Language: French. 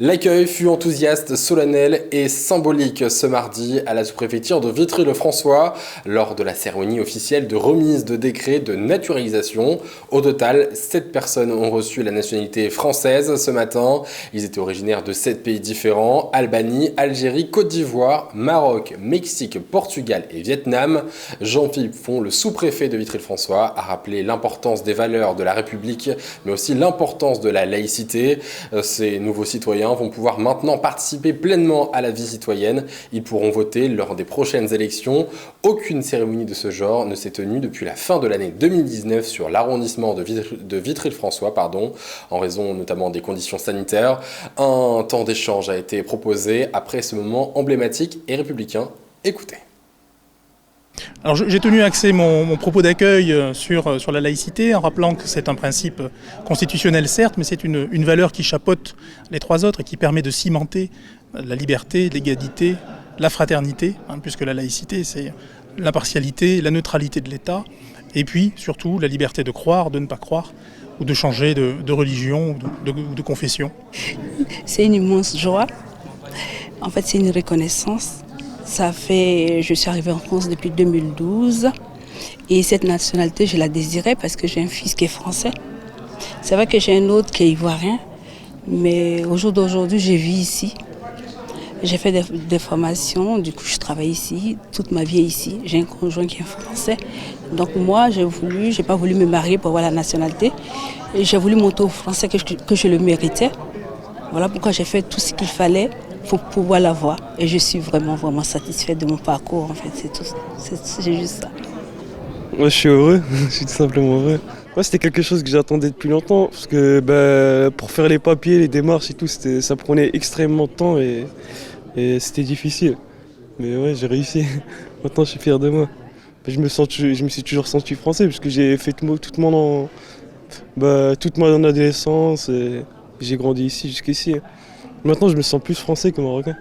L'accueil fut enthousiaste, solennel et symbolique ce mardi à la sous-préfecture de Vitry-le-François lors de la cérémonie officielle de remise de décret de naturalisation. Au total, 7 personnes ont reçu la nationalité française ce matin. Ils étaient originaires de 7 pays différents: Albanie, Algérie, Côte d'Ivoire, Maroc, Mexique, Portugal et Vietnam. Jean-Philippe Font, le sous-préfet de Vitry-le-François, a rappelé l'importance des valeurs de la République, mais aussi l'importance de la laïcité. Ces nouveaux citoyens vont pouvoir maintenant participer pleinement à la vie citoyenne. Ils pourront voter lors des prochaines élections. Aucune cérémonie de ce genre ne s'est tenue depuis la fin de l'année 2019 sur l'arrondissement de Vitry-le-François, en raison notamment des conditions sanitaires. Un temps d'échange a été proposé après ce moment emblématique et républicain. Écoutez. Alors j'ai tenu à axer mon propos d'accueil sur la laïcité en rappelant que c'est un principe constitutionnel certes, mais c'est une valeur qui chapeaute les 3 autres et qui permet de cimenter la liberté, l'égalité, la fraternité, puisque la laïcité c'est l'impartialité, la neutralité de l'État, et puis surtout la liberté de croire, de ne pas croire, ou de changer de religion ou de confession. C'est une immense joie, en fait c'est une reconnaissance. Je suis arrivée en France depuis 2012 et cette nationalité, je la désirais parce que j'ai un fils qui est français. C'est vrai que j'ai un autre qui est ivoirien, mais au jour d'aujourd'hui, je vis ici. J'ai fait des formations, du coup je travaille ici, toute ma vie est ici. J'ai un conjoint qui est français. Donc moi, j'ai pas voulu me marier pour avoir la nationalité. Et j'ai voulu monter au français que je le méritais. Voilà pourquoi j'ai fait tout ce qu'il fallait pour pouvoir l'avoir. Et je suis vraiment satisfaite de mon parcours, en fait, c'est tout. C'est juste ça. Moi, je suis heureux, je suis tout simplement heureux. Moi, c'était quelque chose que j'attendais depuis longtemps, parce que pour faire les papiers, les démarches et tout, ça prenait extrêmement de temps et c'était difficile. Mais ouais, j'ai réussi. Maintenant, je suis fier de moi. Je me suis toujours senti français, parce que j'ai fait toute mon adolescence et j'ai grandi ici jusqu'ici. Maintenant, je me sens plus français que marocain.